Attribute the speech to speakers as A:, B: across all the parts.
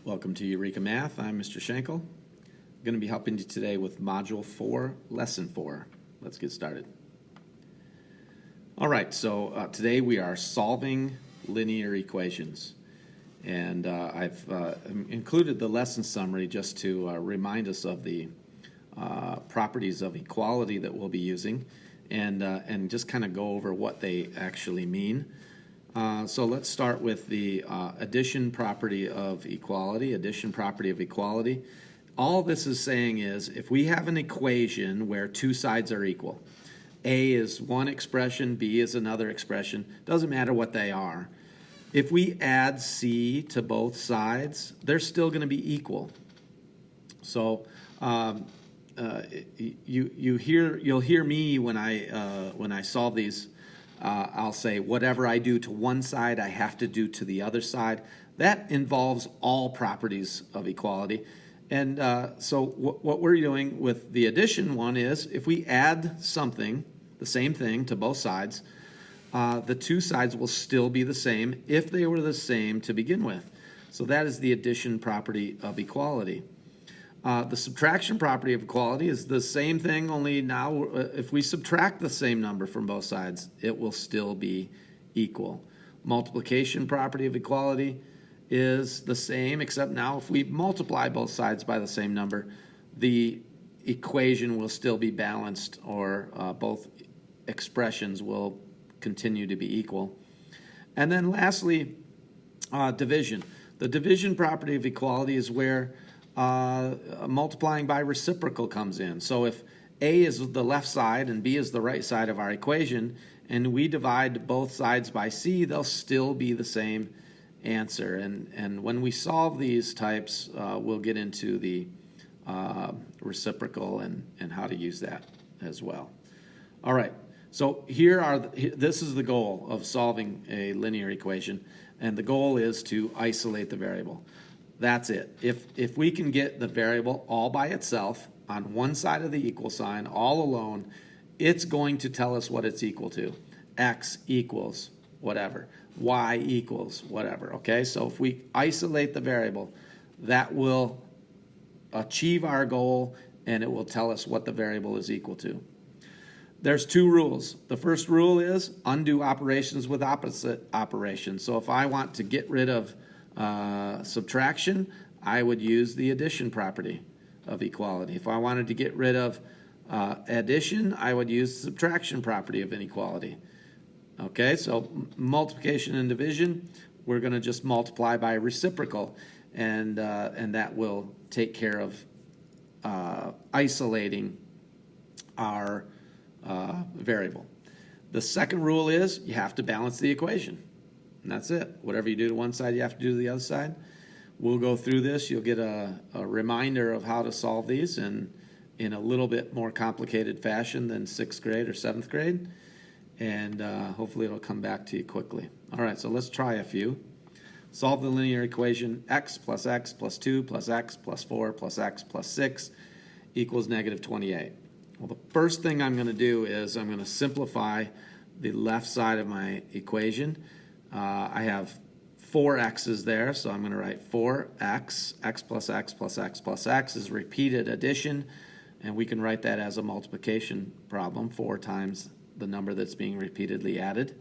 A: Welcome to Eureka Math. I'm Mr. Shankel. I'm going to be helping you today with Module 4, Lesson 4. Let's get started. All right, so today we are solving linear equations. And I've included the lesson summary just to remind us of the properties of equality that we'll be using and just kind of go over what they actually mean. So let's start with the addition property of equality. Addition property of equality. All this is saying is if we have an equation where two sides are equal, A is one expression, B is another expression, doesn't matter what they are. If we add C to both sides, they're still going to be equal. So you'll hear me when I solve these. I'll say whatever I do to one side, I have to do to the other side. That involves all properties of equality. And so what we're doing with the addition one is if we add something, the same thing to both sides, the two sides will still be the same if they were the same to begin with. So that is the addition property of equality. The subtraction property of equality is the same thing, only now if we subtract the same number from both sides, it will still be equal. Multiplication property of equality is the same, except now if we multiply both sides by the same number, the equation will still be balanced, or both expressions will continue to be equal. And then lastly, division. The division property of equality is where multiplying by reciprocal comes in. So if A is the left side and B is the right side of our equation, and we divide both sides by C, they'll still be the same answer. And when we solve these types, we'll get into the reciprocal and how to use that as well. All right, so this is the goal of solving a linear equation, and the goal is to isolate the variable. That's it. If we can get the variable all by itself on one side of the equal sign, all alone, it's going to tell us what it's equal to. X equals whatever. Y equals whatever. Okay, so if we isolate the variable, that will achieve our goal and it will tell us what the variable is equal to. There's two rules. The first rule is undo operations with opposite operations. So if I want to get rid of subtraction, I would use the addition property of equality. If I wanted to get rid of addition, I would use the subtraction property of inequality. Okay, so multiplication and division, we're going to just multiply by reciprocal, and that will take care of isolating our variable. The second rule is you have to balance the equation. And that's it. Whatever you do to one side, you have to do to the other side. We'll go through this. You'll get a reminder of how to solve these in a little bit more complicated fashion than 6th grade or 7th grade. And hopefully it'll come back to you quickly. All right, so let's try a few. Solve the linear equation x plus 2 plus x plus 4 plus x plus 6 equals negative 28. Well, the first thing I'm going to do is I'm going to simplify the left side of my equation. I have 4 x's there, so I'm going to write 4x, x plus x plus x plus x is repeated addition, and we can write that as a multiplication problem, 4 times the number that's being repeatedly added.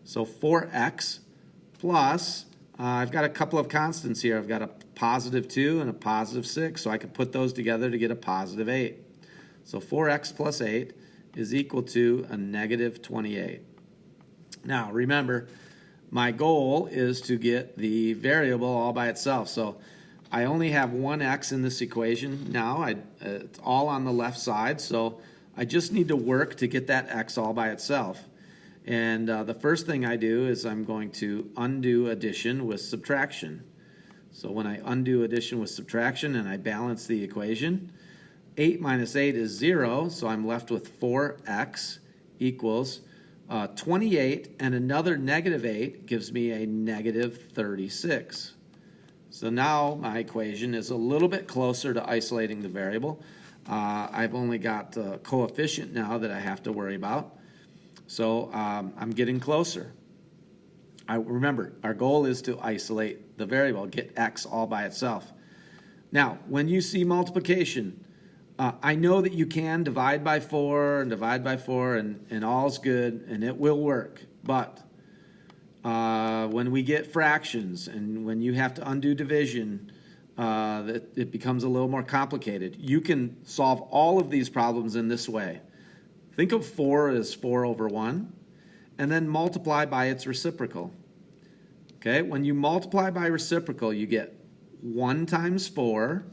A: So 4x plus, I've got a couple of constants here. I've got a positive 2 and a positive 6, so I can put those together to get a positive 8. So 4x plus 8 is equal to a negative 28. Now, remember, my goal is to get the variable all by itself. So I only have one x in this equation now. It's all on the left side, so I just need to work to get that x all by itself. And the first thing I do is I'm going to undo addition with subtraction. So when I undo addition with subtraction and I balance the equation, 8 minus 8 is 0, so I'm left with 4x equals 28, and another negative 8 gives me a negative 36. So now my equation is a little bit closer to isolating the variable. I've only got a coefficient now that I have to worry about. So I'm getting closer. Remember, our goal is to isolate the variable, get x all by itself. Now, when you see multiplication, I know that you can divide by 4 and divide by 4 and all's good and it will work. But when we get fractions and when you have to undo division, it becomes a little more complicated. You can solve all of these problems in this way. Think of 4 as 4 over 1 and then multiply by its reciprocal. Okay, when you multiply by reciprocal, you get 1 times 4,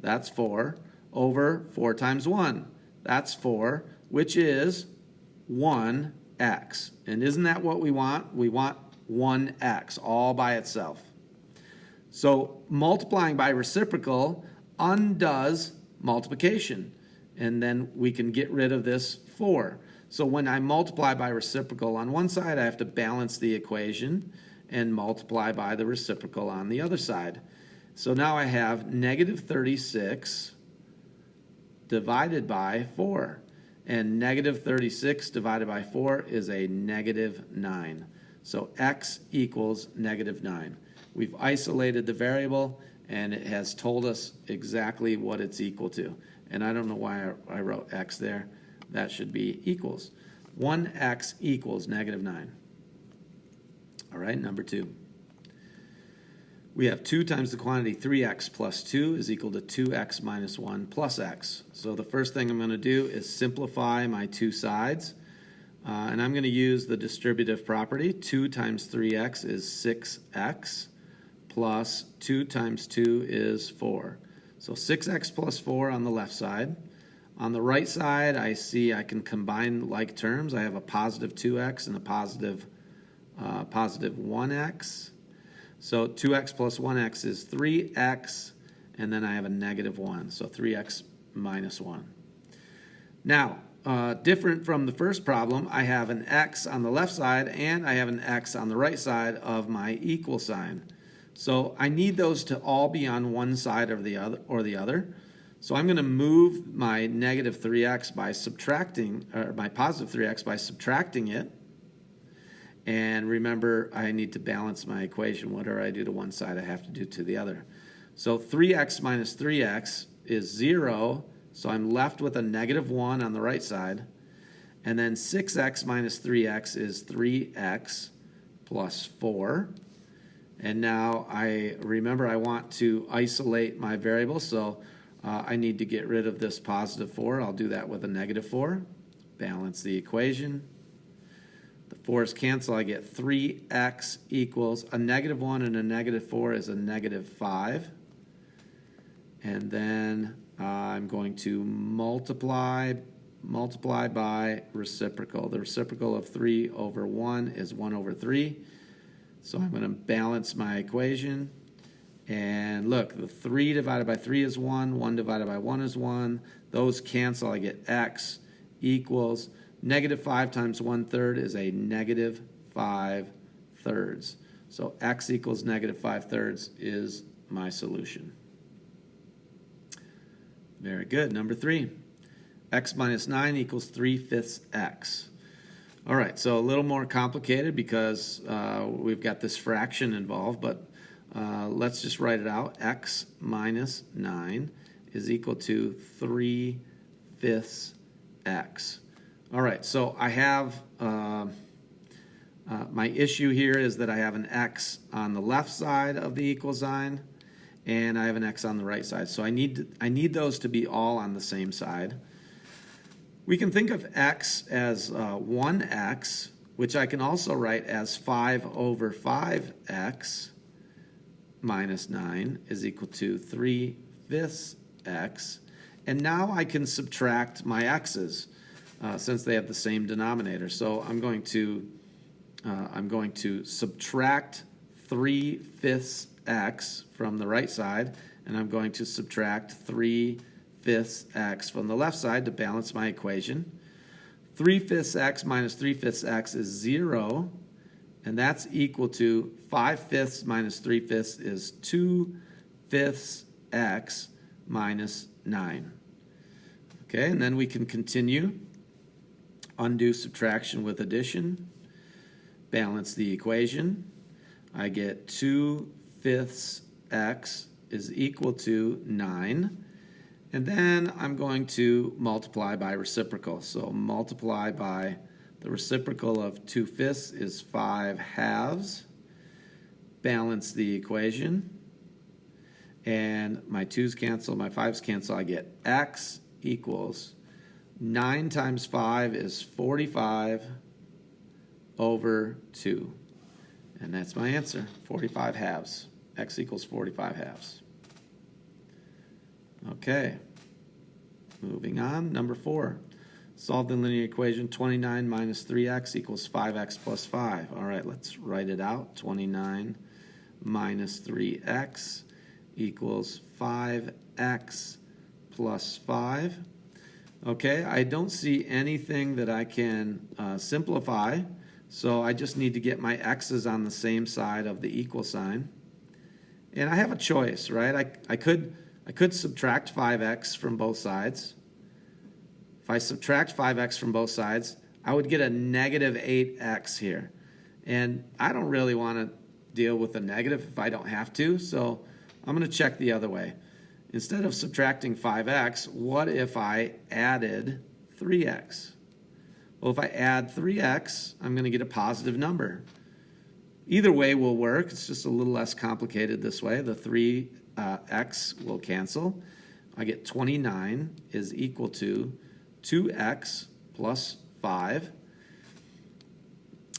A: that's 4, over 4 times 1, that's 4, which is 1x. And isn't that what we want? We want 1x all by itself. So multiplying by reciprocal undoes multiplication, and then we can get rid of this 4. So when I multiply by reciprocal on one side, I have to balance the equation and multiply by the reciprocal on the other side. So now I have negative 36 divided by 4. And negative 36 divided by 4 is a negative 9. So x equals negative 9. We've isolated the variable, and it has told us exactly what it's equal to. And I don't know why I wrote x there. That should be equals. 1x equals negative 9. All right, number 2. We have 2 times the quantity 3x plus 2 is equal to 2x minus 1 plus x. So the first thing I'm going to do is simplify my two sides. And I'm going to use the distributive property. 2 times 3x is 6x plus 2 times 2 is 4. So 6x plus 4 on the left side. On the right side, I see I can combine like terms. I have a positive 2x and a positive 1x. So 2x plus 1x is 3x, and then I have a negative 1, so 3x minus 1. Now, different from the first problem, I have an x on the left side and I have an x on the right side of my equal sign. So I need those to all be on one side or the other. So I'm going to move my negative 3x by subtracting, or my positive 3x by subtracting it. And remember, I need to balance my equation. Whatever I do to one side, I have to do to the other. So 3x minus 3x is 0, so I'm left with a negative 1 on the right side. And then 6x minus 3x is 3x plus 4. And now I want to isolate my variable, so I need to get rid of this positive 4. I'll do that with a negative 4. Balance the equation. The 4's cancel. I get 3x equals a negative 1 and a negative 4 is a negative 5. And then I'm going to multiply by reciprocal. The reciprocal of 3 over 1 is 1 over 3. So I'm going to balance my equation. And look, the 3 divided by 3 is 1. 1 divided by 1 is 1. Those cancel. I get x equals negative 5 times 1/3 is a negative 5/3. So x equals negative 5/3 is my solution. Very good. Number 3. X minus 9 equals 3/5 x. All right, so a little more complicated because we've got this fraction involved, but let's just write it out. X minus 9 is equal to 3/5 x. All right, so I have, my issue here is that I have an x on the left side of the equal sign, and I have an x on the right side. So I need those to be all on the same side. We can think of x as 1x, which I can also write as 5 over 5x minus 9 is equal to 3/5 x. And now I can subtract my x's since they have the same denominator. So I'm going to subtract 3/5 x from the right side, and I'm going to subtract 3/5 x from the left side to balance my equation. 3/5 x minus 3/5 x is 0, and that's equal to 5/5 minus 3/5 is 2/5 x minus 9. Okay, and then we can continue. Undo subtraction with addition. balance the equation. I get 2/5 x is equal to 9. And then I'm going to multiply by reciprocal. So multiply by the reciprocal of 2/5 is 5/2. Balance the equation. And my 2's cancel, my 5's cancel. I get x equals 9 times 5 is 45 over 2. And that's my answer, 45/2. X equals 45/2. Okay, moving on, number 4. Solve the linear equation 29 minus 3x equals 5x plus 5. All right, let's write it out. 29 minus 3x equals 5x plus 5. Okay, I don't see anything that I can simplify, so I just need to get my x's on the same side of the equal sign. And I have a choice, right? I could subtract 5x from both sides. If I subtract 5x from both sides, I would get a negative 8x here. And I don't really want to deal with a negative if I don't have to, so I'm going to check the other way. Instead of subtracting 5x, what if I added 3x? Well, if I add 3x, I'm going to get a positive number. Either way will work. It's just a little less complicated this way. The 3x will cancel. I get 29 is equal to 2x plus 5.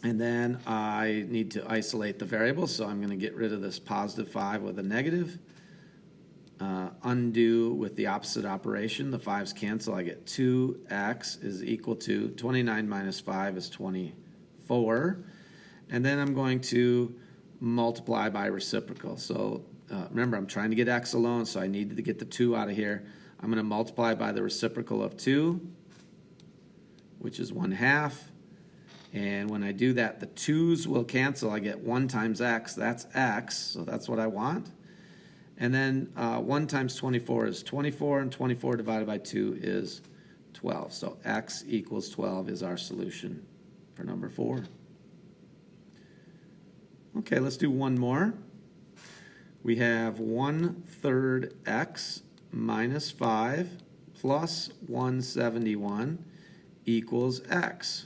A: And then I need to isolate the variable, so I'm going to get rid of this positive 5 with a negative. Undo with the opposite operation. The 5's cancel. I get 2x is equal to 29 minus 5 is 24. And then I'm going to multiply by reciprocal. So remember, I'm trying to get x alone, so I needed to get the 2 out of here. I'm going to multiply by the reciprocal of 2, which is 1/2. And when I do that, the 2's will cancel. I get 1 times x. That's x, so that's what I want. And then 1 times 24 is 24, and 24 divided by 2 is 12. So x equals 12 is our solution for number 4. Okay, let's do one more. We have 1/3 x minus 5 plus 171 equals x.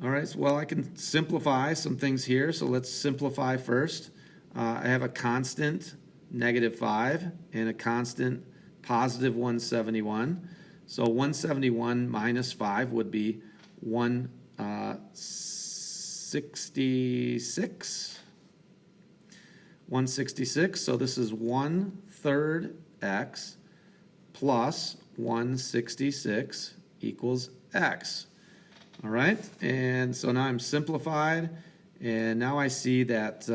A: All right, so, well, I can simplify some things here, so let's simplify first. I have a constant -5 and a constant positive 171. So 171 minus 5 would be 166. 166, so this is 1/3 x plus 166 equals x. All right, and so now I'm simplified, and now I see that,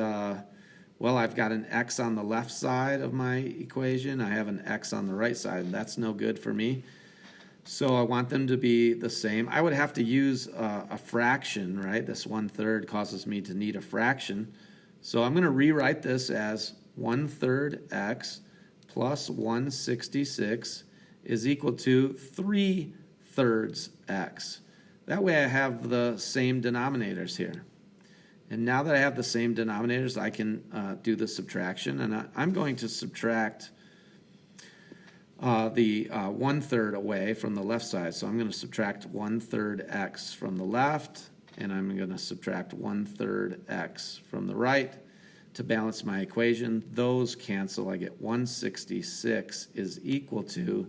A: well, I've got an x on the left side of my equation. I have an x on the right side, and that's no good for me. So I want them to be the same. I would have to use a fraction, right? This 1/3 causes me to need a fraction. So I'm going to rewrite this as 1/3 x plus 166 is equal to 3/3 x. That way I have the same denominators here. And now that I have the same denominators, I can do the subtraction. And I'm going to subtract the 1/3 away from the left side. So I'm going to subtract 1/3 x from the left, and I'm going to subtract 1/3 x from the right to balance my equation. Those cancel. I get 166 is equal to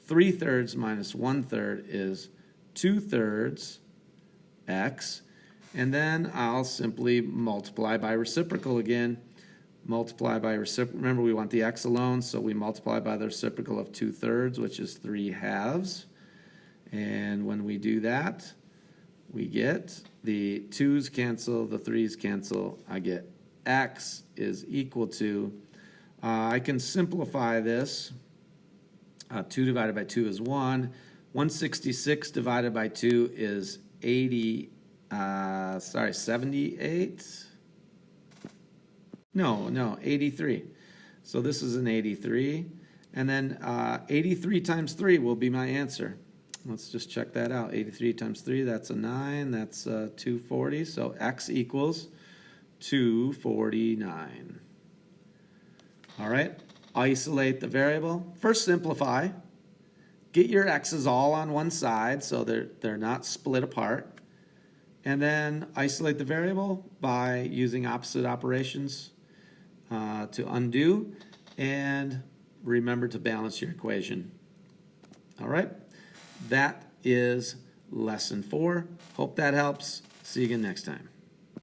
A: 3/3 minus 1/3 is 2/3 x. And then I'll simply multiply by reciprocal again. Multiply by reciprocal. Remember, we want the x alone, so we multiply by the reciprocal of 2/3, which is 3/2. And when we do that, we get the 2's cancel, the 3's cancel. I get x is equal to, I can simplify this. 2 divided by 2 is 1. 166 divided by 2 is 78. No, 83. So this is an 83. And then 83 times 3 will be my answer. Let's just check that out. 83 times 3, that's a 9. That's 240. So x equals 249. All right, isolate the variable. First, simplify. Get your x's all on one side so they're not split apart. And then isolate the variable by using opposite operations to undo. And remember to balance your equation. All right, that is lesson 4. Hope that helps. See you again next time.